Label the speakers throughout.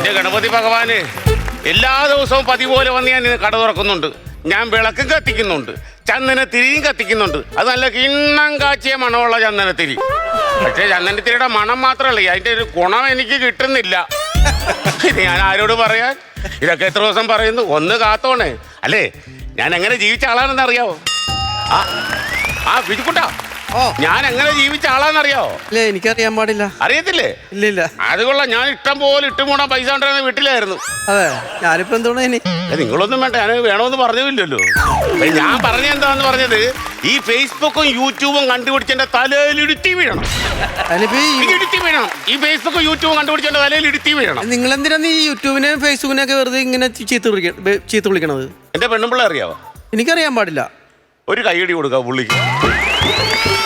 Speaker 1: എന്റെ ഗണപതി ഭഗവാന് എല്ലാ ദിവസവും പതിപോലെ വന്ന് ഞാൻ കട തുറക്കുന്നുണ്ട്. ഞാൻ വിളക്കും കത്തിക്കുന്നുണ്ട്, ചന്ദനത്തിരിയും കത്തിക്കുന്നുണ്ട്. അത് നല്ല കിണ്ണം കാച്ചിയ മണമുള്ള ചന്ദനത്തിരി. പക്ഷേ ചന്ദനത്തിരിയുടെ മണം മാത്രമല്ല, അതിന്റെ ഒരു ഗുണം എനിക്ക് കിട്ടുന്നില്ല. ഇത് ഞാൻ ആരോട് പറയാൻ? ഇതൊക്കെ എത്ര ദിവസം പറയുന്നു? ഒന്ന് കാത്തോണേ. അല്ലേ, ഞാൻ എങ്ങനെ ജീവിച്ച ആളാണെന്ന് അറിയാവോ? ആ വിജുക്കുട്ടാ, ഞാൻ എങ്ങനെ ജീവിച്ച ആളാന്നറിയാവോ?
Speaker 2: ഇല്ല, എനിക്കറിയാൻ പാടില്ല.
Speaker 1: അറിയത്തില്ലേ?
Speaker 2: ഇല്ല.
Speaker 1: അതുകൊള്ള ഞാൻ ഇഷ്ടം പോലെ ഇട്ടുമൂടാൻ പൈസ കൊണ്ടിരുന്ന വീട്ടിലായിരുന്നു.
Speaker 2: അതെ, ഞാനിപ്പോ എന്തോണ ഇനി?
Speaker 1: നിങ്ങളൊന്നും വേണ്ട, ഞാൻ വേണമെന്ന് പറഞ്ഞില്ലല്ലോ. ഞാൻ പറഞ്ഞ എന്താന്ന് പറഞ്ഞത്, ഈ ഫേസ്ബുക്കും യൂട്യൂബും കണ്ടുപിടിച്ചെന്റെ തലയിൽ ഇടുത്തി വീഴണം. ഇടുത്തി വീഴണം. ഈ ഫേസ്ബുക്കും യൂട്യൂബും കണ്ടുപിടിച്ചെന്റെ തലയിൽ ഇടുത്തി വീഴണം.
Speaker 2: നിങ്ങൾ എന്തിനാ ഈ യൂട്യൂബിനെയും ഫേസ്ബുക്കിനെയൊക്കെ വെറുതെ ഇങ്ങനെ ചീത്ത വിളിക്കണത്?
Speaker 1: എന്റെ പെണ്ണുമ്പിള്ള അറിയാവോ?
Speaker 2: എനിക്കറിയാൻ പാടില്ല.
Speaker 1: ഒരു കൈയടി കൊടുക്കാം പുള്ളിക്ക്.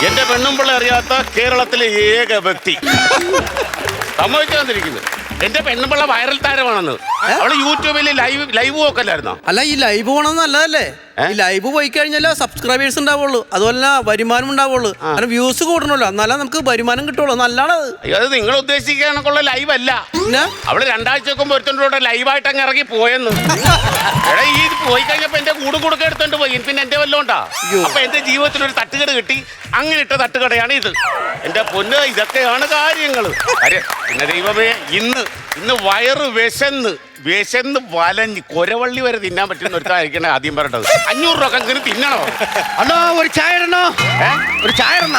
Speaker 1: എന്റെ പെണ്ണുമ്പിള്ള അറിയാത്ത കേരളത്തിലെ ഏക വ്യക്തി. സമ്മതിച്ചു തന്നിരിക്കുന്നു. എന്റെ പെണ്ണുമ്പിള്ള വൈറൽ താരമാണെന്ന്. അവള് യൂട്യൂബിൽ ലൈവ് നോക്കല്ലായിരുന്നോ?
Speaker 2: അല്ല, ഈ ലൈവ് പോകണമെന്ന് നല്ലതല്ലേ? ഈ ലൈവ് പോയി കഴിഞ്ഞാൽ സബ്സ്ക്രൈബേഴ്സ് ഉണ്ടാവുള്ളൂ, അതുപോലെ വരുമാനം ഉണ്ടാവുള്ളൂ, അങ്ങനെ വ്യൂസ് കൂടണല്ലോ, എന്നാലേ നമുക്ക് വരുമാനം കിട്ടുള്ളൂ. നല്ലതാണത്.
Speaker 1: അത് നിങ്ങൾ ഉദ്ദേശിക്കാനൊക്കെയുള്ള ലൈവ് അല്ല. അവള് 2 ആഴ്ച വെക്കുമ്പോ ഒരുത്തോടെ ലൈവായിട്ട് അങ്ങ് ഇറങ്ങി പോയെന്ന്. എടാ, ഈ പോയി കഴിഞ്ഞപ്പോ എന്റെ കൊടുക്ക എടുത്തോണ്ട് പോയി. പിന്നെ എന്റെ വല്ലതും ഉണ്ടാ? അപ്പൊ എന്റെ ജീവിതത്തിൽ ഒരു തട്ടുകട കിട്ടി. അങ്ങനെ ഇട്ട തട്ടുകടയാണ് ഇത്. എന്റെ പൊന്ന്, ഇതൊക്കെയാണ് കാര്യങ്ങൾ. പിന്നെ ദൈവമേ, ഇന്ന് വയറ് വിശന്ന് വലഞ്ഞ് കൊരവള്ളി വരെ തിന്നാൻ പറ്റുന്ന ഒരുത്തായിരിക്കണേ ആദ്യം പറയേണ്ടത്. 500 രൂപ അങ്ങനെ തിന്നണോ?
Speaker 3: അണ്ണോ, ഒരു ചായ ഇടണോ? ഒരു ചായ ഇടണ.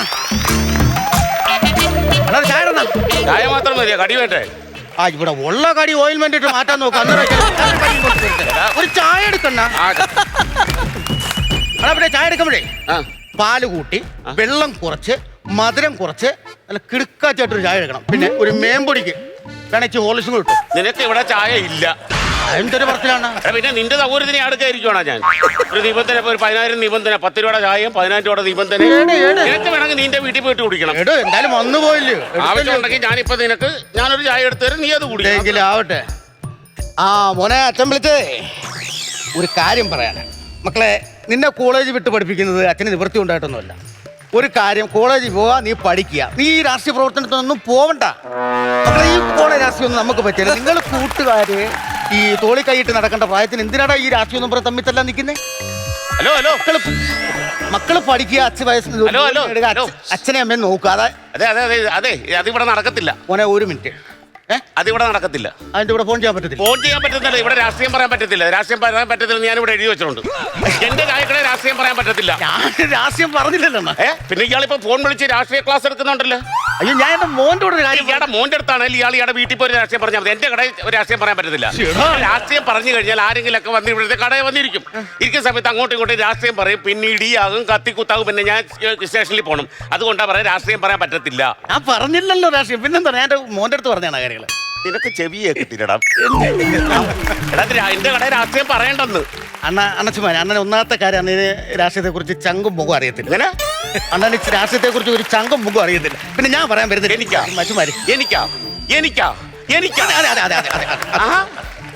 Speaker 1: ചായ മാത്രം മതിയോ? കടി വേണ്ടേ?
Speaker 3: ഇവിടെ ഉള്ള കടി ഓയിൽമെന്റ് ഇട്ട് മാറ്റാൻ നോക്കാം. ഒരു ചായ എടുക്കണ്ട. അവിടെ ചായ എടുക്കുമ്പോഴേ പാല് കൂട്ടി, വെള്ളം കുറച്ച്, മധുരം കുറച്ച്, നല്ല കിടുക്കാച്ചായിട്ടൊരു ചായ എടുക്കണം. പിന്നെ ഒരു മേമ്പൊടിക്ക് വേണേച്ച് ഹോളിസും കിട്ടും.
Speaker 1: നിനക്ക് ഇവിടെ ചായ ഇല്ല.
Speaker 3: എന്തൊരു പറച്ചിലാണ്.
Speaker 1: പിന്നെ നിന്റെ സൗകര്യത്തിന് അടുക്കായിരിക്കുവാണോ ഞാൻ? ഒരു നിബന്ധന, ഒരു 10,000 നിബന്ധന, 10 രൂപയുടെ ചായയും 15 രൂപയുടെ നിബന്ധന. നിനക്ക് വേണമെങ്കിൽ നിന്റെ വീട്ടിൽ പോയിട്ട് കുടിക്കണം.
Speaker 3: എന്തായാലും വന്നു പോയില്ലേ?
Speaker 1: ആവശ്യമുണ്ടെങ്കിൽ ഞാനിപ്പോ ഞാനൊരു ചായ എടുത്തു തരും, നീ അത് കുടിക്കും.
Speaker 3: ആവട്ടെ. മോനെ, അച്ഛൻ വിളിച്ചേ ഒരു കാര്യം പറയാനാ. മക്കളെ, നിന്നെ കോളേജ് വിട്ട് പഠിപ്പിക്കുന്നത് അച്ഛന് നിവൃത്തി ഉണ്ടായിട്ടൊന്നുമല്ല. ഒരു കാര്യം, കോളേജിൽ പോവാ, നീ പഠിക്കുക. നീ ഈ രാഷ്ട്രീയ പ്രവർത്തനത്തിനൊന്നും പോവണ്ട. മക്കളെ, ഈ കോളേജ് രാഷ്ട്രീയമൊന്നും നമുക്ക് പറ്റില്ല. നിങ്ങൾ കൂട്ടുകാര് ഈ തോളി കൈയിട്ട് നടക്കേണ്ട പ്രായത്തിന് എന്തിനാടാ ഈ രാഷ്ട്രീയം ഒന്നും പറഞ്ഞ് തമ്മിത്തല്ല നിൽക്കുന്നേ?
Speaker 1: ഹലോ,
Speaker 3: മക്കള് പഠിക്കുക, അച്ഛനെ അമ്മയെ നോക്കുക.
Speaker 1: അതെ, അതിവിടെ നടക്കത്തില്ല.
Speaker 3: മോനെ, ഒരു മിനിറ്റ്.
Speaker 1: അതിവിടെ നടക്കത്തില്ല.
Speaker 3: അതിന്റെ ഇവിടെ ഫോൺ ചെയ്യാൻ പറ്റത്തില്ല.
Speaker 1: ഫോൺ ചെയ്യാൻ പറ്റുന്നില്ല. ഇവിടെ രാഷ്ട്രീയം പറയാൻ പറ്റത്തില്ല. രാഷ്ട്രീയം പറയാൻ പറ്റത്തില്ല. ഞാനിവിടെ എഴുതി വെച്ചിട്ടുണ്ട്. എന്റെ ചായക്കട രാഷ്ട്രീയം പറയാൻ പറ്റത്തില്ല.
Speaker 3: ഞാൻ രാഷ്ട്രീയം പറഞ്ഞില്ലല്ലോ.
Speaker 1: പിന്നെ ഇയാളിപ്പോ ഫോൺ വിളിച്ച് രാഷ്ട്രീയ ക്ലാസ് എടുക്കുന്നുണ്ടല്ലോ.
Speaker 3: അയ്യോ, ഞാൻ എന്റെ മോന്റെ കൂടെ കാര്യം.
Speaker 1: ഇയാളുടെ മോന്റെ അടുത്താണെങ്കിൽ ഇയാളുടെ വീട്ടിൽ പോയി രാഷ്ട്രീയം പറഞ്ഞാൽ മതി. എന്റെ കടയിൽ രാഷ്ട്രീയം പറയാൻ പറ്റത്തില്ല. രാഷ്ട്രീയം പറഞ്ഞു കഴിഞ്ഞാൽ ആരെങ്കിലും ഒക്കെ വന്ന് ഇവിടുത്തെ കടയിൽ വന്നിരിക്കും. ഇരിക്കുന്ന സമയത്ത് അങ്ങോട്ടും ഇങ്ങോട്ടും രാഷ്ട്രീയം പറയും. പിന്നെ ഇടിയാകും, കത്തിക്കുത്താകും. പിന്നെ ഞാൻ സ്റ്റേഷനിൽ പോകണം. അതുകൊണ്ടാ പറയാം രാഷ്ട്രീയം പറയാൻ പറ്റത്തില്ല.
Speaker 3: ഞാൻ പറഞ്ഞില്ലല്ലോ രാഷ്ട്രീയം. പിന്നെന്താ, ഞാൻ എന്റെ മോന്റെ അടുത്ത് പറഞ്ഞാണ് കാര്യങ്ങൾ.
Speaker 1: നിനക്ക് ചെവിയെ കിട്ടില്ലടാ. എന്റെ കടയിൽ രാഷ്ട്രീയം പറയണ്ടെന്ന്.
Speaker 3: അണ്ണച്ചുമാൻ, അണ്ണൻ ഒന്നാമത്തെ കാര്യം, അണ്ണന് രാഷ്ട്രീയത്തെ കുറിച്ച് ചങ്കും മുഖം അറിയത്തില്ല.
Speaker 1: ഇങ്ങനെ
Speaker 3: അണ്ണന് രാഷ്ട്രീയത്തെ കുറിച്ച് ഒരു ചങ്കും മുഖം അറിയത്തില്ല. പിന്നെ ഞാൻ പറയാൻ വരുന്നില്ല.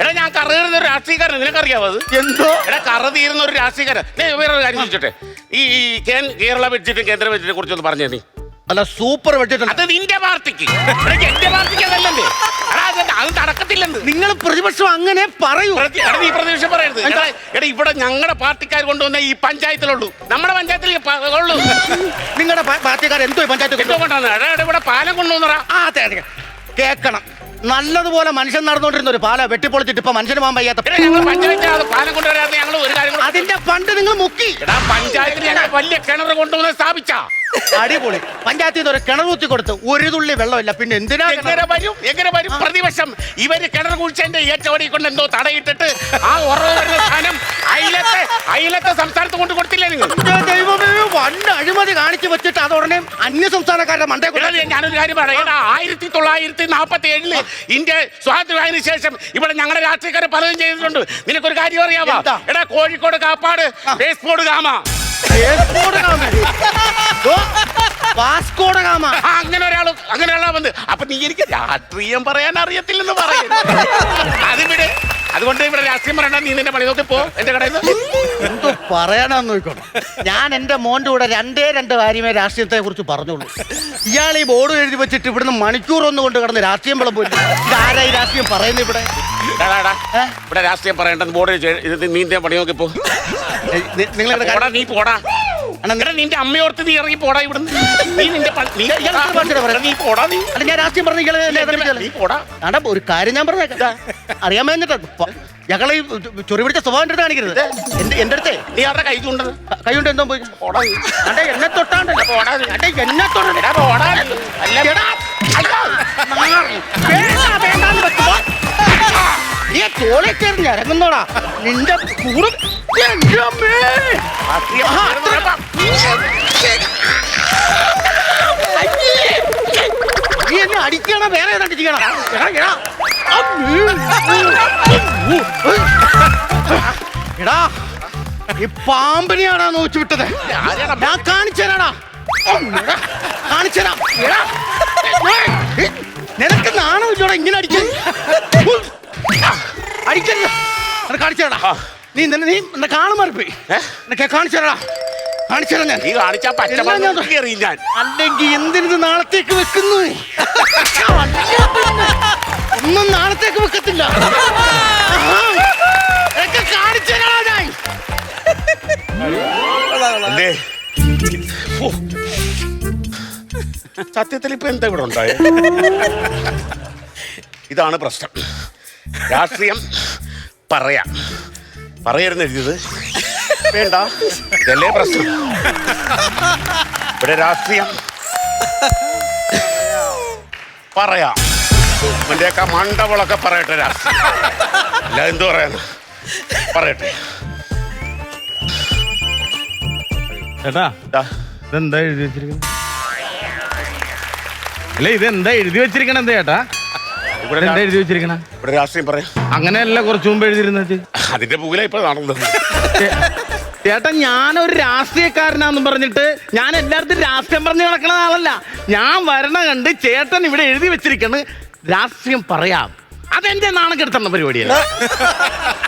Speaker 1: എടാ, ഞാൻ കറ രാഷ്ട്രീയക്കാരൻ, നിനക്കറിയാവോ അത്?
Speaker 3: എന്തോ
Speaker 1: എടാ, കറ തീരുന്ന ഒരു രാഷ്ട്രീയക്കാരൻ. വേറൊരു കാര്യം ചോദിച്ചോട്ടെ, ഈ കേരള ബഡ്ജറ്റും കേന്ദ്ര ബഡ്ജറ്റിനെ കുറിച്ചൊന്ന് പറഞ്ഞേ നീ.
Speaker 3: അല്ല, സൂപ്പർ ബഡ്ജറ്റ്.
Speaker 1: അത് നിന്റെ പാർട്ടിക്ക്, എന്റെ പാർട്ടിക്ക് അതല്ലേ. അത് നടക്കത്തില്ലെന്ന്.
Speaker 3: നിങ്ങൾ പ്രതിപക്ഷം അങ്ങനെ പറയൂ.
Speaker 1: നീ പ്രതിപക്ഷം പറയരുത്. എടാ, ഇവിടെ ഞങ്ങളുടെ പാർട്ടിക്കാർ കൊണ്ടുവന്ന ഈ പഞ്ചായത്തിലുള്ളൂ. നമ്മുടെ പഞ്ചായത്തിൽ ഉള്ളൂ.
Speaker 3: നിങ്ങളുടെ പാർട്ടിക്കാർ എന്തോ പഞ്ചായത്ത്
Speaker 1: എന്തോ കൊണ്ടുവന്ന? ഇവിടെ പാലം കൊണ്ടുവന്നറാ.
Speaker 3: കേക്കണം, നല്ലതുപോലെ മനുഷ്യൻ നടന്നുകൊണ്ടിരുന്ന ഒരു പാല വെട്ടിപ്പൊളിച്ചിട്ട് ഇപ്പൊ മനുഷ്യന് പോകാൻ വയ്യാത്ത
Speaker 1: പാലം കൊണ്ടുവരാതെ ഞങ്ങൾ ഒരു കാര്യം.
Speaker 3: അതിന്റെ ഫണ്ട് നിങ്ങൾ മുക്കി.
Speaker 1: പഞ്ചായത്തിൽ ഞങ്ങൾ വലിയ കിണർ കൊണ്ടുവന്ന് സ്ഥാപിച്ച
Speaker 3: അടിപൊളി. പഞ്ചായത്തിൽ നിന്ന് ഒരു കിണർ കുത്തി കൊടുത്ത് ഒരു തുള്ളി വെള്ളമില്ല. പിന്നെ എന്തിനാ
Speaker 1: എങ്ങനെ വരും പ്രതിപക്ഷം? ഇവര് കിണർ കുഴിച്ചതിന്റെ ഏറ്റവടി കൊണ്ട് എന്തോ തടയിട്ടിട്ട് ആ ഉറവ് സാധനം അയലത്തെ സംസ്ഥാനത്ത് കൊണ്ട് കൊടുത്തില്ലേ നിങ്ങൾ?
Speaker 3: ദൈവമേ, വണ്ട് അഴിമതി കാണിച്ചു വെച്ചിട്ട് അത് ഉടനെ അന്യ സംസ്ഥാനക്കാരുടെ മണ്ടേ.
Speaker 1: ഞാനൊരു കാര്യം പറയാം. 1947 ഇന്ത്യ സ്വാതന്ത്ര്യമായതിനു ശേഷം ഇവിടെ ഞങ്ങളുടെ രാഷ്ട്രീയക്കാരെ പലതും ചെയ്തിട്ടുണ്ട്. നിനക്കൊരു കാര്യം അറിയാമോ? എടാ, കോഴിക്കോട് കാപ്പാട് പേസ്പോർട്ട് ഗാമ. അങ്ങനെ ഒരാളാ വന്ന്. അപ്പൊ നീ എനിക്ക് രാഷ്ട്രീയം പറയാൻ അറിയത്തില്ലെന്ന് പറയും. അതുകൊണ്ട് ഇവിടെ രാഷ്ട്രീയം പറയണ്ട, നീ നിന്റെ പണി നോക്കി പോ എന്റെ കടയിൽ നിന്ന്.
Speaker 3: എന്തോ പറയാനാന്ന് നോക്കണം. ഞാൻ എന്റെ മോന്റെ കൂടെ രണ്ടേ കാര്യമേ രാഷ്ട്രീയത്തെ കുറിച്ച് പറഞ്ഞോളൂ. ഇയാൾ ഈ ബോർഡ് എഴുതി വെച്ചിട്ട് ഇവിടുന്ന് മണിക്കൂർ ഒന്ന് കൊണ്ട് കിടന്ന് രാഷ്ട്രീയം വിളമ്പില്ല. ഇതാരാ ഈ രാഷ്ട്രീയം പറയുന്നത് ഇവിടെ?
Speaker 1: ഇവിടെ രാഷ്ട്രീയം പറയണ്ടെന്ന് ബോർഡ് ഇത് നീ നിന്റെ പണി നോക്കി പോ.
Speaker 3: നിങ്ങൾ
Speaker 1: നീ പോടാ. നിന്റെ അമ്മയോർത്ത് നീ ഇറങ്ങി പോടാ ഇവിടുന്ന്. നീ നിന്റെ നീ പോടാ. നീ
Speaker 3: ഞാൻ രാഷ്ട്രീയം പറഞ്ഞു
Speaker 1: നീ പോടാ.
Speaker 3: ഒരു കാര്യം ഞാൻ പറഞ്ഞേക്കാം, അറിയാൻ വേണ്ടിട്ടാ. ഞങ്ങളെ ഈ ചൊറി പിടിച്ച സ്വഭാവം എന്റെ അടുത്ത് കാണിക്കരുത്. എന്റെ അടുത്തേ
Speaker 1: നീ അവരുടെ കൈ ചൂണ്ടത്
Speaker 3: കൈ കൊണ്ട് എന്തോ പോയി
Speaker 1: പോടാ.
Speaker 3: അതെ എന്നെ തൊട്ടാണ്ടല്ലോ.
Speaker 1: പോടാ.
Speaker 3: എന്നെ തൊടണ്ട.
Speaker 1: പോടാ.
Speaker 3: നീ തോളെ കയറി ഇറങ്ങുന്നോടാ നിന്റെ കൂടെ. നീ എന്നെ അടിക്കണ വേറെ ഏതാണ്ട് ചെയ്യണം. എടാ ഈ പാമ്പിനെയാണോ നോച്ചു വിട്ടത്? ഞാൻ കാണിച്ചു തരാടാ, കാണിച്ചു തരാം. നിനക്ക് നാണമില്ലോടാ ഇങ്ങനെ അടിക്കാൻ? അടിക്കരുത്, അത് കാണിച്ചു തരാടാ. നീ എന്നെ കാണുമാറിപ്പോയി. എന്നൊക്കെ കാണിച്ചു തരാടാ, കാണിച്ചു തരാം ഞാൻ.
Speaker 1: നീ കാണിച്ചാ പച്ച ഞാൻ.
Speaker 3: അല്ലെങ്കിൽ എന്തിനത് നാളത്തേക്ക് വെക്കുന്നു? ഒന്നും നാളത്തേക്ക് വെക്കത്തില്ല. കാണിച്ചു തരാടാ ഞാൻ.
Speaker 1: സത്യത്തിൽ ഇപ്പൊ എന്താ ഇവിടെ ഉണ്ടായ? ഇതാണ് പ്രശ്നം. രാഷ്ട്രീയം പറയരുന്ന് എഴുതിയത് വേണ്ട, ഇതല്ലേ പ്രശ്നം. ഇവിടെ രാഷ്ട്രീയം പറയാം. എന്റെയൊക്കെ മണ്ടവളൊക്കെ പറയട്ടെ രാഷ്ട്രീയം. അല്ല എന്തു പറയാന്ന് പറയട്ടെ.
Speaker 4: ചേട്ടാ ഇതെന്താ എഴുതി വെച്ചിരിക്കുന്നത്? അല്ല ഇതെന്താ എഴുതി വെച്ചിരിക്കണ എന്താ ചേട്ടാ? ഇവിടെ എന്താ എഴുതി വെച്ചിരിക്കണ?
Speaker 1: ഇവിടെ രാഷ്ട്രീയം പറയാം.
Speaker 4: അങ്ങനെയല്ല കുറച്ചു മുമ്പ് എഴുതിയിരുന്നത്.
Speaker 1: അതിന്റെ പൂല ഇപ്പൊ നടന്നത്.
Speaker 4: ചേട്ടാ ഞാനൊരു രാഷ്ട്രീയക്കാരനാന്നും പറഞ്ഞിട്ട് ഞാൻ എല്ലായിടത്തും രാഷ്ട്രീയം പറഞ്ഞു നടക്കണ ആളല്ല. ഞാൻ വരണ കണ്ട് ചേട്ടൻ ഇവിടെ എഴുതി വെച്ചിരിക്കണ് രാഷ്ട്രീയം പറയാം. അതെന്റെ നാണം കെടുത്തുന്ന പരിപാടിയല്ല.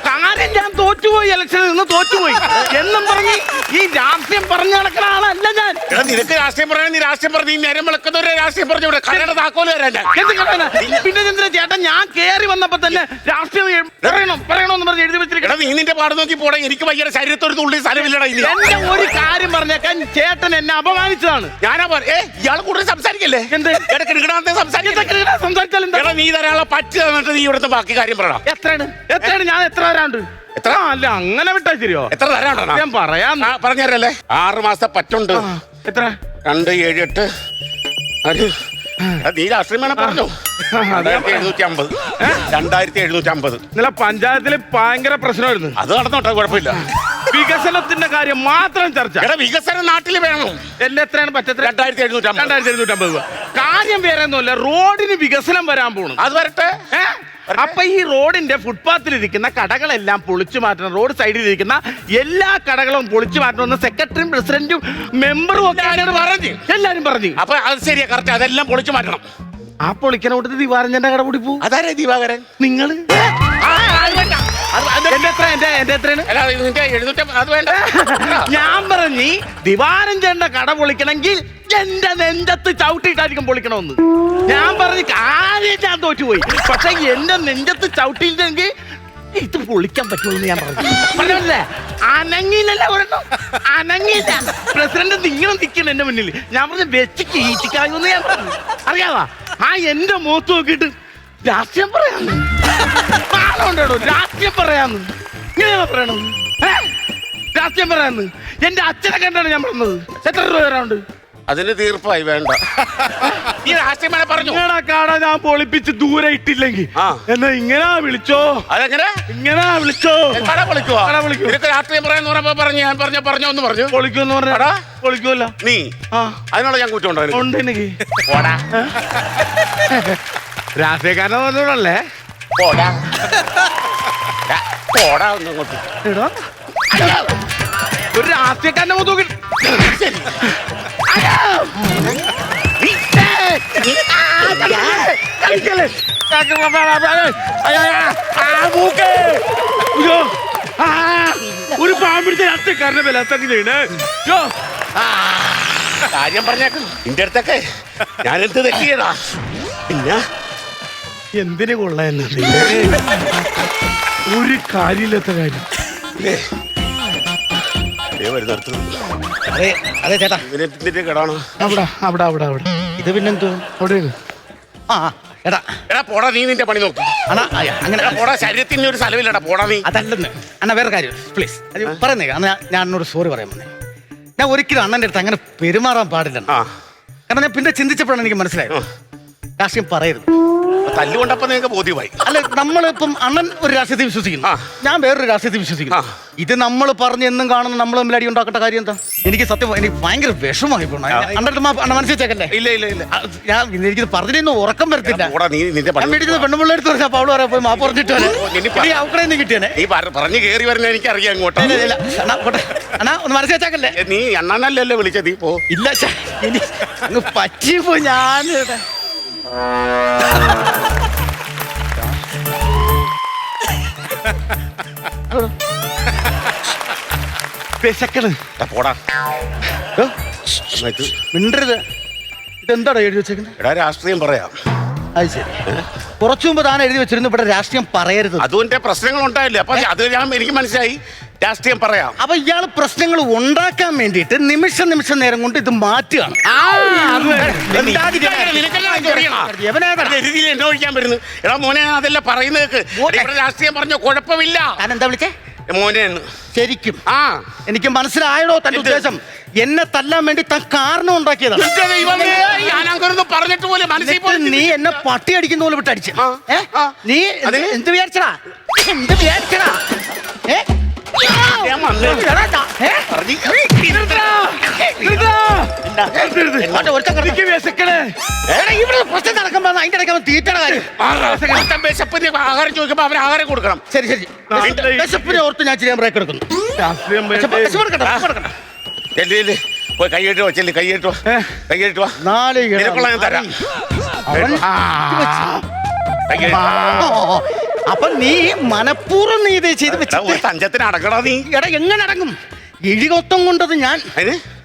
Speaker 4: കാര്യം ഞാൻ തോറ്റുപോയി, ഇലക്ഷനിൽ നിന്ന് തോറ്റുപോയി എന്നും പറഞ്ഞ് ഈ രാഷ്ട്രീയം പറഞ്ഞു നടക്കുന്ന ആളല്ല ഞാൻ.
Speaker 1: നിനക്ക് രാഷ്ട്രീയം പറയാൻ നീ രാഷ്ട്രീയം പറഞ്ഞു. നേരം വിളക്കുന്നവരെ രാഷ്ട്രീയം പറഞ്ഞു ഇവിടെ കടയുടെ താക്കോല് വരാൻ.
Speaker 4: പിന്നെ എന്തിനാ ചേട്ടാ ഞാൻ കേറി വന്നപ്പോ തന്നെ രാഷ്ട്രീയം പറയണമെന്ന് പറഞ്ഞ് എഴുതി വെച്ചിരിക്കണം.
Speaker 1: നീ നിന്റെ പാട് നോക്കി പോടാ. എനിക്ക് ഭയങ്കര ശരീരത്തൊരു തുള്ളി സ്ഥലമില്ലടാ.
Speaker 4: എന്റെ ഒരു കാര്യം പറഞ്ഞേക്കാൻ ചേട്ടൻ എന്നെ അപമാനിച്ചതാണ്.
Speaker 1: ഞാനാ ഇയാൾ കൂടുതൽ സംസാരിക്കല്ലേ?
Speaker 4: എന്ത് സംസാരിച്ചാലും
Speaker 1: നീ ധാരാളം പറ്റി തന്നിട്ട് നീ ഇവിടുത്തെ ബാക്കി കാര്യം പറയണം.
Speaker 4: എത്രയാണ് ഞാൻ എത്ര തരാണ്ട്? എത്ര അല്ല അങ്ങനെ വിട്ടാ ശരിയോ?
Speaker 1: എത്ര തരാണ്ടോ
Speaker 4: ഞാൻ പറയാം.
Speaker 1: പറഞ്ഞല്ലേ 6 മാസത്തെ പറ്റുണ്ട്.
Speaker 4: എത്ര?
Speaker 1: 2, 7, 8 നീ രാഷ്ട്രീയം വേണം പറഞ്ഞു. 2750. 2750.
Speaker 4: ഇന്നലെ പഞ്ചായത്തില് ഭയങ്കര പ്രശ്നമായിരുന്നു.
Speaker 1: അത് നടന്നോട്ടെ, കുഴപ്പമില്ല.
Speaker 4: വികസനത്തിന്റെ കാര്യം മാത്രം ചർച്ച.
Speaker 1: വികസനം നാട്ടിൽ വേണം.
Speaker 4: എന്റെ എത്രയാണ് പറ്റത്ര?
Speaker 1: 2750.
Speaker 4: കാര്യം വേറെ ഒന്നുമല്ല, റോഡിന് വികസനം വരാൻ പോണു.
Speaker 1: അത് വരട്ടെ.
Speaker 4: അപ്പൊ ഈ റോഡിന്റെ ഫുട്പാത്തിലിരിക്കുന്ന കടകളെല്ലാം പൊളിച്ചു മാറ്റണം. റോഡ് സൈഡിൽ ഇരിക്കുന്ന എല്ലാ കടകളും പൊളിച്ചു മാറ്റണമെന്ന് സെക്രട്ടറിയും പ്രസിഡന്റും മെമ്പറും ഒക്കെ എല്ലാരും പറഞ്ഞു.
Speaker 1: അപ്പൊ അത് ശരിയാ, കറക്റ്റ്. അതെല്ലാം പൊളിച്ചു മാറ്റണം.
Speaker 4: ആ പൊളിക്കണ കൂട്ടത്തിൽ ദിവാരഞ്ജന്റെ കട കൂടി പോകും.
Speaker 1: അതാരാ ദിവാകരൻ?
Speaker 4: നിങ്ങള് ഞാൻ പറഞ്ഞു ദിവാരഞ്ജന്റെ കട പൊളിക്കണമെങ്കിൽ എന്റെ നെഞ്ചത്ത് ചവിട്ടിയിട്ടായിരിക്കും പൊളിക്കണമെന്ന്. ഞാൻ പറഞ്ഞു കാര്യം ഞാൻ തോറ്റുപോയി. പക്ഷെ എന്റെ നെഞ്ചത്ത് ചവിട്ടിയിട്ടെങ്കിൽ ഇത് പൊളിക്കാൻ പറ്റുമെന്ന് ഞാൻ പറഞ്ഞല്ലേ. അനങ്ങിയില്ലല്ലോ ഒരെണ്ണം, അനങ്ങിയില്ല. പ്രസിഡന്റ് നിങ്ങളും നിൽക്കണം എന്റെ മുന്നിൽ. ഞാൻ പറഞ്ഞു വെച്ച് കീച്ചിക്കാമെന്ന് ഞാൻ പറഞ്ഞു. അറിയാവാ ആ എന്റെ മുഖത്ത് നോക്കിയിട്ട് രാഷ്ട്രീയം പറയാന്ന് ആളുണ്ടോ? രാഷ്ട്രീയം പറയാന്ന് ഇങ്ങനെയാണോ പറയണം? രാഷ്ട്രീയം പറയാന്ന് എന്റെ അച്ഛനെ കണ്ടാണ് ഞാൻ പറഞ്ഞത്. എത്ര രൂപ തരാനുണ്ട്?
Speaker 1: അതിന് തീർപ്പായി വേണ്ട. ഈ രാഷ്ട്രീയം പറഞ്ഞു
Speaker 4: കാട ഞാൻ പൊളിപ്പിച്ച് ദൂരെ ഇട്ടില്ലെങ്കിൽ എന്നാ ഇങ്ങനെ വിളിച്ചോ.
Speaker 1: അതെങ്ങനെ
Speaker 4: ഇങ്ങനെ വിളിച്ചോ?
Speaker 1: കട പൊളിക്കുവോ? നിനക്ക് രാഷ്ട്രീയം പറയാന്ന് പറഞ്ഞപ്പോ പറഞ്ഞു. ഞാൻ പറഞ്ഞോന്ന് പറഞ്ഞു
Speaker 4: പൊളിക്കുമെന്ന് പറഞ്ഞാ പൊളിക്കുമല്ല.
Speaker 1: നീ അതിനുള്ള ഞാൻ കുറ്റമുണ്ടോ?
Speaker 4: ഉണ്ട് എനിക്ക്.
Speaker 1: പോടാ.
Speaker 4: രാഷ്ട്രീയക്കാരനെ പറഞ്ഞോടല്ലേ?
Speaker 1: പോടാ പോടാ. ഒന്നിങ്ങോട്ട്
Speaker 4: ഒരു രാഷ്ട്രീയക്കാരനെ നോക്കി ഒരു പാമ്പിടിച്ച രാഷ്ട്രീയക്കാരനെ ബലാത്സംഗം
Speaker 1: കാര്യം പറഞ്ഞേക്കും നിന്റെ അടുത്തൊക്കെ ഞാൻ എന്ത് തെറ്റിയടാ പിന്നെ
Speaker 4: എന്തിനു കൊള്ളാൻ ഒരു കാര്യമില്ലാത്ത കാര്യം.
Speaker 3: അതെ അതെ ചേട്ടാ,
Speaker 1: ഇവനെ കേടാണോ
Speaker 4: അവിടെ അവിടെ അവിടെ അവിടെ
Speaker 3: ഇത് പിന്നെന്തോ
Speaker 4: അവിടെ
Speaker 3: ആ ചേട്ടാ.
Speaker 1: എടാ പോടാ, നീ നിന്റെ പണി നോക്കി.
Speaker 3: അണ്ണാ അങ്ങനെ
Speaker 1: എടാ പോടാ, ശരീരത്തിന് ഒരു സ്ഥലമില്ലടാ, പോടാ നീ.
Speaker 3: അതല്ലെന്ന് അണ്ണാ, വേറെ കാര്യം പ്ലീസ്. പറയുന്നേ അന്ന് ഞാൻ അണ്ണോട് സോറി പറയാൻ വന്നേ. ഞാൻ ഒരിക്കലും അണ്ണൻ്റെ അടുത്ത് അങ്ങനെ പെരുമാറാൻ പാടില്ല.
Speaker 1: ആ
Speaker 3: കാരണം ഞാൻ പിന്നെ ചിന്തിച്ചപ്പോഴാണ് എനിക്ക് മനസ്സിലായത് രാഷ്ട്രീയം പറയരുത്.
Speaker 1: തല്ലുകൊണ്ടപ്പോ നിങ്ങൾക്ക് ബോധ്യമായി.
Speaker 3: അല്ല, നമ്മളിപ്പം അണ്ണൻ ഒരു രാഷ്ട്രീയത്തിൽ വിശ്വസിക്കുന്നു, ഞാൻ വേറൊരു രാഷ്ട്രീയത്തിൽ വിശ്വസിക്കുന്നു. ഇത് നമ്മൾ പറഞ്ഞ് എന്നും കാണുന്ന നമ്മൾ തമ്മിൽ അടി ഉണ്ടാക്കേണ്ട കാര്യം എന്താ? എനിക്ക് സത്യം എനിക്ക് ഭയങ്കര വിഷമമായി പോണ. അണ്ണൻ മനസ്സിലാക്കല്ലേ?
Speaker 1: ഇല്ല ഇല്ല ഇല്ല,
Speaker 3: ഞാൻ എനിക്കിത് പറഞ്ഞിരുന്നു ഉറക്കം വരത്തില്ല.
Speaker 1: പോടാ നീ നിന്റെ പണി.
Speaker 3: വീട്ടിൽ പെണ്ണുമ്പിള്ള എടുത്ത് പറഞ്ഞാൽ അവള് പറയാൻ പോയി മാപ്പ് പറഞ്ഞിട്ട് അവക്കടെ നിന്ന് കിട്ടിയാനെ.
Speaker 1: നീ പറഞ്ഞു കയറി വരുന്ന എനിക്കറിയാം അങ്ങോട്ട്.
Speaker 3: അണ്ണാ ഒന്ന് മനസ്സിലാക്കല്ലേ?
Speaker 1: നീ അണ്ണനല്ലല്ലോ വിളിച്ചത്, നീ പോ.
Speaker 3: ഇല്ല ഇനി അങ്ങ് പറ്റിപ്പോ ഞാൻ
Speaker 4: വിശക്കണ്.
Speaker 1: പോടാ
Speaker 3: മിണ്ടരുത്. ഇതെന്താടാ എഴുതി വെച്ചേക്കുന്നത്?
Speaker 1: എടാ രാഷ്ട്രീയം പറയാം.
Speaker 3: അത് ശരി. കുറച്ചു മുമ്പ് താൻ എഴുതി വെച്ചിരുന്നു ഇവിടെ രാഷ്ട്രീയം പറയരുത്.
Speaker 1: അതുകൊണ്ട് പ്രശ്നങ്ങൾ ഉണ്ടായില്ലേ? അപ്പൊ അത് എനിക്ക് മനസ്സിലായി, രാഷ്ട്രീയം പറയാം.
Speaker 3: അപ്പൊ ഇയാള് പ്രശ്നങ്ങൾ ഉണ്ടാക്കാൻ വേണ്ടിയിട്ട് നിമിഷം നേരം കൊണ്ട് ഇത് മാറ്റുകയാണ്.
Speaker 1: എന്നെ ഒഴിക്കാൻ വരുന്നു. എടാ മോനെ, അതെല്ലാം പറയുന്നത് രാഷ്ട്രീയം പറഞ്ഞ കുഴപ്പമില്ല.
Speaker 3: ഞാൻ എന്താ വിളിച്ചേ?
Speaker 1: മോനെ
Speaker 3: ശരിക്കും
Speaker 1: ആ
Speaker 3: എനിക്ക് മനസ്സിലായടോ തന്റെ ഉദ്ദേശം. എന്നെ തല്ലാൻ വേണ്ടി താൻ കാരണം ഉണ്ടാക്കിയതാണ്.
Speaker 1: ഞാനങ്ങനൊന്നും പറഞ്ഞിട്ട് പോലെ മനസ്സിൽ
Speaker 3: നീ എന്നെ പട്ടി അടിക്കുന്ന പോലെ വിട്ടടിച്ചു. നീ എന്ത് വിചാരിച്ചടാ? എന്ത് വിചാരിച്ചടാ? പ്രശ്നം നടക്കുമ്പോ അതിന്റെ ഇടയ്ക്ക് തീറ്റയുടെ കാര്യം.
Speaker 1: ആഹാരം ചോദിക്കുമ്പോ അവന് ആഹാരം കൊടുക്കണം.
Speaker 3: ശരി ശരി, വിശപ്പിനെ ഓർത്ത് ഞാൻ ചെയ്യാൻ ബ്രേക്ക് എടുക്കുന്നു.
Speaker 1: പോയി കൈയിട്ട് വെച്ചല്ലേ, കൈയിട്ട് വാ. നിനക്കുള്ള ഞാൻ തരാം.
Speaker 3: അപ്പൊ നീ മനഃപൂർവ്വം നീ ഇത് ചെയ്ത് വെച്ചു.
Speaker 1: തഞ്ചത്തിന് അടക്കടാ നീ.
Speaker 3: എടാ എങ്ങനെ അടങ്ങും? ഇഴികൊത്തം കൊണ്ടത് ഞാൻ.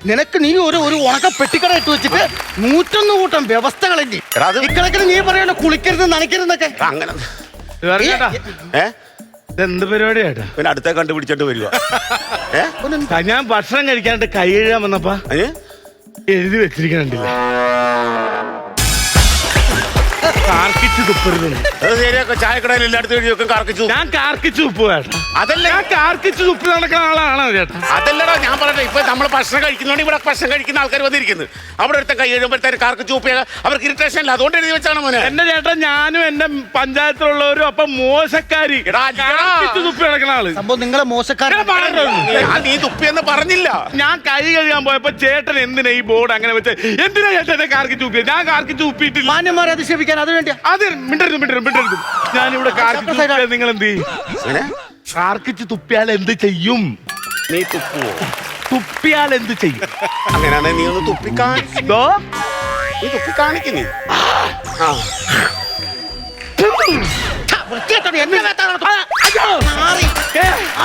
Speaker 3: നിനക്ക് നീ ഒരു ഉണക്ക പെട്ടിക്കട ഇട്ട് വെച്ചിട്ട് 101 കൂട്ടം വ്യവസ്ഥകളില്ലേ ഇക്കണക്കിന്. നീ പറയണോ കുളിക്കരുത് നനയ്ക്കരുതെന്നൊക്കെ?
Speaker 1: അങ്ങനെ
Speaker 4: എന്ത് പരിപാടിയാട്ടാ?
Speaker 1: പിന്നെ അടുത്ത കണ്ടുപിടിച്ചിട്ട് വരിക.
Speaker 4: ഞാൻ ഭക്ഷണം കഴിക്കാനായിട്ട് കൈ കഴുകാൻ വന്നപ്പോ എഴുതി വെച്ചിരിക്കണ്ടില്ല, കാർക്കിച്ച് തുപ്പരുതെന്ന്.
Speaker 1: അത് ശരിയാ, ചായക്കടയിൽ എല്ലായിടത്തും എഴുതി വെക്കും കാർക്കിച്ചു.
Speaker 4: ഞാൻ കാർക്കിച്ച് തുപ്പ് ചേട്ടാ.
Speaker 1: അതല്ല,
Speaker 4: ഞാൻ കാർക്കിച്ച് തുപ്പ് നടക്കുന്ന ആളാണ് ചേട്ടാ.
Speaker 1: അതല്ലടാ ഞാൻ പറഞ്ഞത്. ഇപ്പൊ നമ്മൾ ഭക്ഷണം കഴിക്കുന്നോണ്ട് ഇവിടെ ഭക്ഷണം കഴിക്കുന്ന ആൾക്കാർ വന്നിരിക്കുന്നു. അവിടെ അടുത്ത കൈ എഴുതുമ്പോഴത്തേക്ക് കാർക്കിച്ചു തുപ്പിയ അവർക്ക് ഇറിറ്റേഷൻ ഇല്ല, അതുകൊണ്ട് എഴുതി വെച്ചാണ് മോനെ.
Speaker 4: എന്റെ ചേട്ടാ, ഞാനും എന്റെ പഞ്ചായത്തിലുള്ളവരും അപ്പൊ മോശക്കാരി തുപ്പി നടക്കുന്ന ആള്.
Speaker 3: സംഭവം നിങ്ങളെ മോശക്കാരൻ.
Speaker 1: നീ തുപ്പിയെന്ന് പറഞ്ഞില്ല.
Speaker 4: ഞാൻ കൈ കഴുകാൻ പോയപ്പോ ചേട്ടൻ എന്തിനാ ഈ ബോർഡ് അങ്ങനെ വെച്ച്? എന്തിനാ ചേട്ടനെ കാർക്കിച്ച് തുപ്പിയത്? ഞാൻ കാർക്കിച്ച് തുപ്പിയിട്ടില്ല.
Speaker 3: മാന്യന്മാരെ അധിക്ഷേപിക്കാൻ അത് വേണ്ടിയാ?
Speaker 4: അത് മിണ്ടരുത്. ഞാനിവിടെ കാർക്കിച്ച് തുപ്പിയാൽ നിങ്ങൾ എന്ത് ചെയ്യും? കാർക്കിച്ച് തുപ്പിയാൽ എന്ത് ചെയ്യും?
Speaker 1: നീ തുപ്പുവോ?
Speaker 4: തുപ്പിയാൽ എന്ത് ചെയ്യും?
Speaker 1: അങ്ങനെയാണെ നീ ഒന്ന് തുപ്പിക്കാണിക്കോ. നീ തുപ്പിക്കാണിക്കുന്നേ.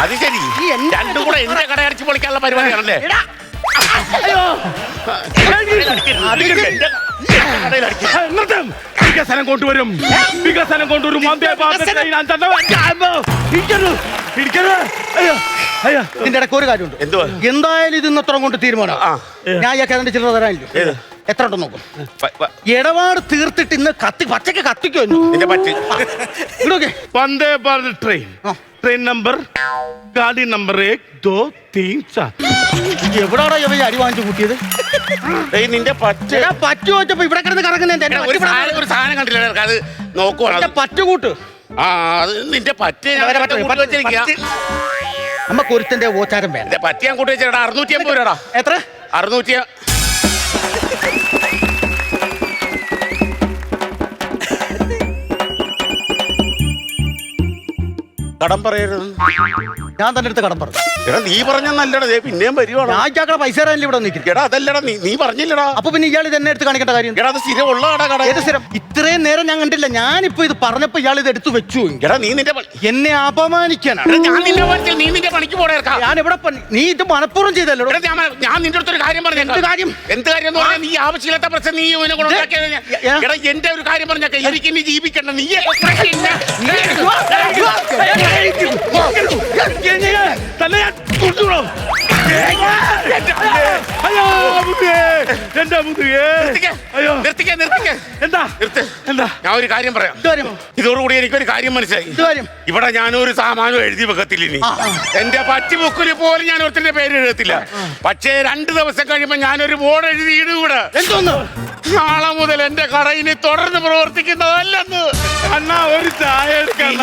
Speaker 1: അത് ശരി, രണ്ടും കൂടെ എന്റെ കട അടിച്ച് പൊളിക്കാനുള്ള പരിപാടിയാണല്ലേ?
Speaker 4: വികസനം കൊണ്ടുവരും.
Speaker 3: ഇതിന്റെ ഇടയ്ക്ക് ഒരു കാര്യമുണ്ട്.
Speaker 1: എന്തുവാ?
Speaker 3: എന്തായാലും ഇത് ഇന്നത്ര കൊണ്ട് തീരുമാനം. ഞാൻ അതിന്റെ ചില്ലറ തരാനില്ല. എത്ര ഉണ്ടെന്ന് നോക്കും. ഇടപാട് തീർത്തിട്ട് ഇന്ന് പച്ചക്ക് കത്തിക്കോ
Speaker 1: നിന്റെ പറ്റ്.
Speaker 4: വന്ദേ ഭാരത് ട്രെയിൻ നമ്പർ ഗാഡി നമ്പർ 1 2 3 4.
Speaker 3: എവിടാടാ ഇവ അടി വാങ്ങിച്ചു കൂട്ടിയത്?
Speaker 1: നിന്റെ പറ്റ്
Speaker 3: പറ്റു വെച്ചപ്പോ ഇവിടെ കിടന്ന് കറങ്ങുന്ന
Speaker 1: ഒരു സാധനം കണ്ടില്ല, അത് നോക്കുവാണ്.
Speaker 3: പറ്റുകൂട്ട്.
Speaker 1: ആ അത് നിന്റെ പറ്റ്
Speaker 3: നമുക്ക് ഒരുത്തന്റെ ഓച്ചാരം വേണ്ട.
Speaker 1: പറ്റ് ഞാൻ കൂട്ടി വെച്ചാ 650 രൂപടാ.
Speaker 3: എത്ര?
Speaker 1: 600. കടം പറയരുത്.
Speaker 3: ഞാൻ തന്നെ അടുത്ത് കടം പറഞ്ഞു.
Speaker 1: എടാ നീ പറഞ്ഞല്ലടാ പിന്നെയും വരുവാണ്.
Speaker 3: ഞാൻ ഇയാളുടെ പൈസ തരാനല്ലേ ഇവിടെ നിൽക്കുന്നത്.
Speaker 1: എടാ അതല്ലടാ നീ പറഞ്ഞില്ലടാ.
Speaker 3: അപ്പൊ പിന്നെ ഇയാൾ ഇതെന്നെ എടുത്ത് കാണിക്കേണ്ട കാര്യം.
Speaker 1: എടാ അത് സ്ഥിരം ഉള്ള കട.
Speaker 3: ഏത് സ്ഥിരം? ഇത്രയും നേരം ഞാൻ കണ്ടില്ല. ഞാനിപ്പോ ഇത് പറഞ്ഞപ്പോ ഇയാൾ ഇത് എടുത്തു വെച്ചു.
Speaker 1: എടാ നീ നിന്റെ
Speaker 3: എന്നെ അപമാനിക്കാനാണ്.
Speaker 1: എടാ, ഞാൻ നിന്റെ പണിക്ക് നീ നിന്റെ പണിക്ക് പോടേർക്കാ.
Speaker 3: ഞാൻ എവിടെ നീ ഇത് മനഃപൂർവ്വം ചെയ്തല്ലോ.
Speaker 1: എടാ ഞാൻ നിന്റെ അടുത്തൊരു കാര്യം പറഞ്ഞേക്കാം.
Speaker 3: എന്ത് കാര്യം?
Speaker 1: എന്ത് കാര്യം എന്ന് പറഞ്ഞാൽ നീ ആവശ്യമില്ലാത്ത പ്രശ്നം നീ ഇവനെ കൊണ്ടുണ്ടാക്കിയത്. എടാ എന്റെ ഒരു കാര്യം പറഞ്ഞേക്കാം. എനിക്ക് ഇനി ജീവിക്കണ്ട. നീ ഞാൻ ഒരു കാര്യം പറയാം. ഇതോടുകൂടി എനിക്കൊരു കാര്യം മനസ്സിലായി. ഇവിടെ ഞാനൊരു സാമാനം എഴുതി വെക്കത്തില്ല. ഇനി എന്റെ പറ്റി ബുക്കിൽ പോലും ഞാൻ ഒരുത്തിന്റെ പേര് എഴുതത്തില്ല. പക്ഷേ 2 ദിവസം കഴിയുമ്പോ ഞാനൊരു ബോർഡ് എഴുതിയിടും ഇവിടെ.
Speaker 3: എന്തോന്ന്?
Speaker 1: നാളെ മുതൽ എന്റെ കട ഇനി തുടർന്ന് പ്രവർത്തിക്കുന്നതല്ലെന്ന്.
Speaker 4: അണ്ണാ ഒരു ചായ എടുക്കണ്ട.